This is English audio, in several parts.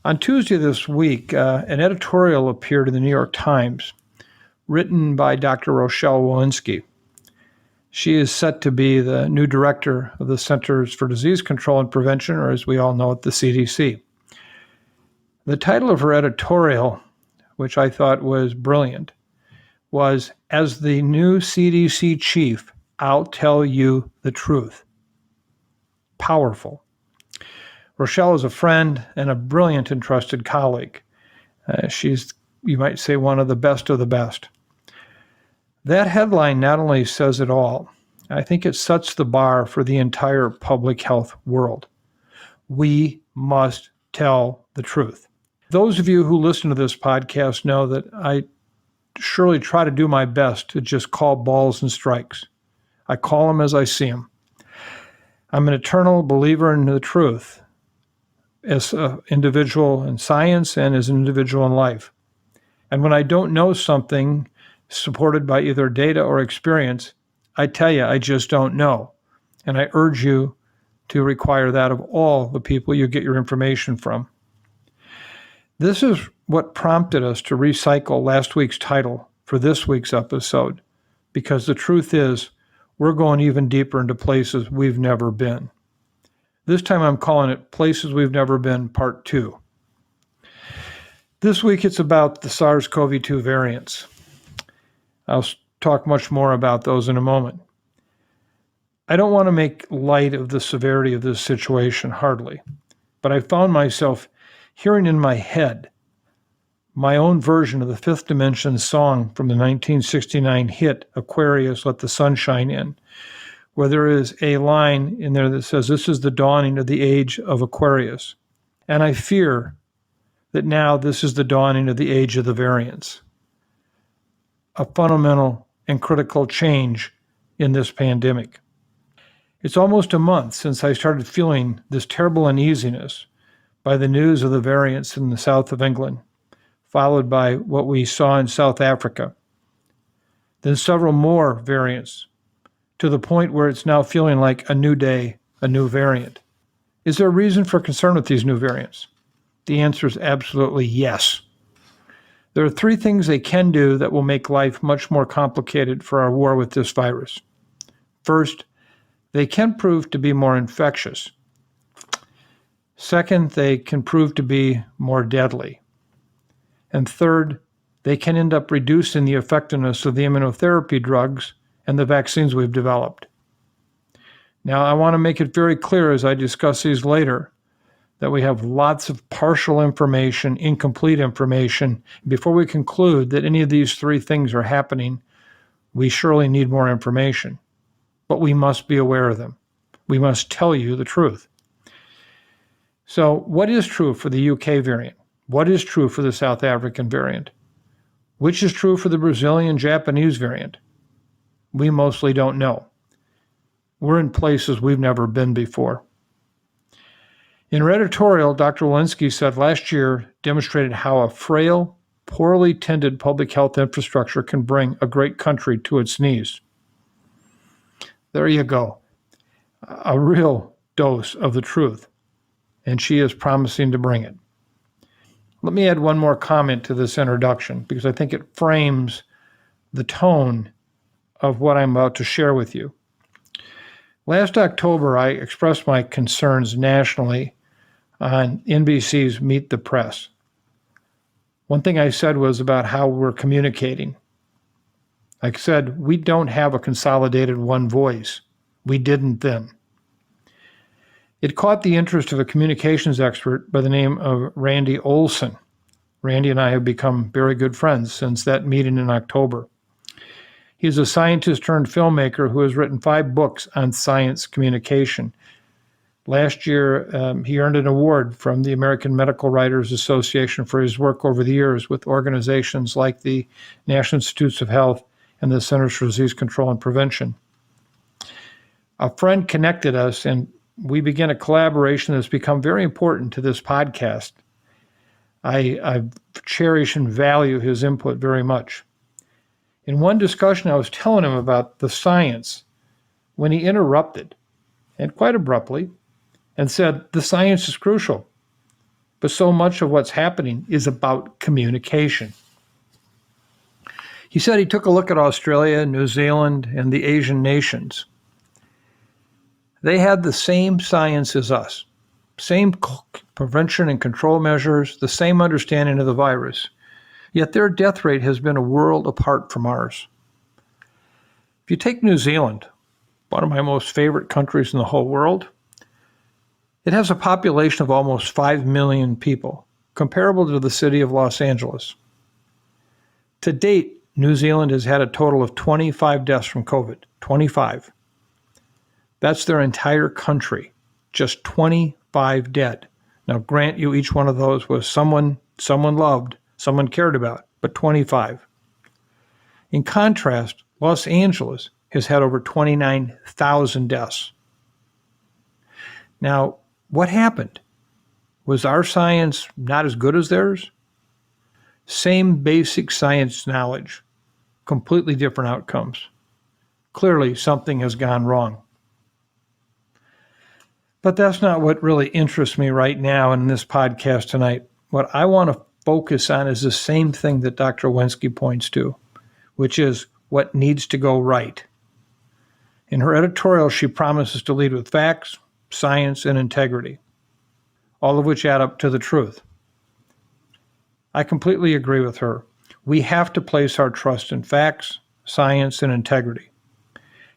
On Tuesday this week, an editorial appeared in the New York Times written by Dr. Rochelle Walensky. She is set to be the new director of the Centers for Disease Control and Prevention, or as we all know it, the CDC. The title of her editorial, which I thought was brilliant, was, "As the new CDC chief, I'll tell you the truth." Powerful. Rochelle is a friend and a brilliant and trusted colleague. She's, you might say, one of the best of the best. That headline not only says it all, I think it sets the bar for the entire public health world. We must tell the truth. Those of you who listen to this podcast know that I surely try to do my best to just call balls and strikes. I call them as I see them. I'm an eternal believer in the truth as an individual in science and as an individual in life. And when I don't know something supported by either data or experience, I tell you, I just don't know. And I urge you to require that of all the people you get your information from. This is what prompted us to recycle last week's title for this week's episode, because the truth is, we're going even deeper into places we've never been. This time I'm calling it Places We've Never Been, Part 2. This week it's about the SARS-CoV-2 variants. I'll talk much more about those in a moment. I don't want to make light of the severity of this situation, hardly, but I found myself hearing in my head my own version of the Fifth Dimension song from the 1969 hit Aquarius, Let the Sunshine In, where there is a line in there that says, "This is the dawning of the age of Aquarius." And I fear that now this is the dawning of the age of the variants. A fundamental and critical change in this pandemic. It's almost a month since I started feeling this terrible uneasiness by the news of the variants in the south of England, followed by what we saw in South Africa. Then several more variants, to the point where it's now feeling like a new day, a new variant. Is there a reason for concern with these new variants? The answer is absolutely yes. There are three things they can do that will make life much more complicated for our war with this virus. First, they can prove to be more infectious. Second, they can prove to be more deadly. And third, they can end up reducing the effectiveness of the immunotherapy drugs and the vaccines we've developed. Now, I want to make it very clear as I discuss these later that we have lots of partial information, incomplete information. Before we conclude that any of these three things are happening, we surely need more information. But we must be aware of them. We must tell you the truth. So, what is true for the UK variant? What is true for the South African variant? Which is true for the Brazilian Japanese variant? We mostly don't know. We're in places we've never been before. In her editorial, Dr. Walensky said last year demonstrated how a frail, poorly tended public health infrastructure can bring a great country to its knees. There you go. A real dose of the truth. And she is promising to bring it. Let me add one more comment to this introduction, because I think it frames the tone of what I'm about to share with you. Last October, I expressed my concerns nationally on NBC's Meet the Press. One thing I said was about how we're communicating. I said, we don't have a consolidated one voice. We didn't then. It caught the interest of a communications expert by the name of Randy Olson. Randy and I have become very good friends since that meeting in October. He's a scientist turned filmmaker who has written 5 books on science communication. Last year, he earned an award from the American Medical Writers Association for his work over the years with organizations like the National Institutes of Health and the Centers for Disease Control and Prevention. A friend connected us, and we began a collaboration that's become very important to this podcast. I cherish and value his input very much. In one discussion, I was telling him about the science when he interrupted, and quite abruptly, and said, "The science is crucial." but so much of what's happening is about communication. He said he took a look at Australia, New Zealand, and the Asian nations. They had the same science as us, same prevention and control measures, the same understanding of the virus, yet their death rate has been a world apart from ours. If you take New Zealand, one of my most favorite countries in the whole world, it has a population of almost 5 million people, comparable to the city of Los Angeles. To date, New Zealand has had a total of 25 deaths from COVID, 25. That's their entire country, just 25 dead. Now, grant you each one of those was someone loved, someone cared about, but 25. In contrast, Los Angeles has had over 29,000 deaths. Now, what happened? Was our science not as good as theirs? Same basic science knowledge, completely different outcomes. Clearly, something has gone wrong. But that's not what really interests me right now in this podcast tonight. What I want to focus on is the same thing that Dr. Wensky points to, which is what needs to go right. In her editorial, she promises to lead with facts, science, and integrity, all of which add up to the truth. I completely agree with her. We have to place our trust in facts, science, and integrity.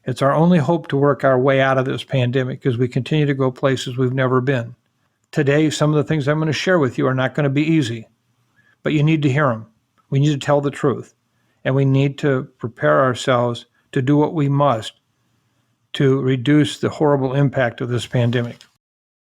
It's our only hope to work our way out of this pandemic as we continue to go places we've never been. Today, some of the things I'm going to share with you are not going to be easy, but you need to hear them. We need to tell the truth, and we need to prepare ourselves to do what we must to reduce the horrible impact of this pandemic.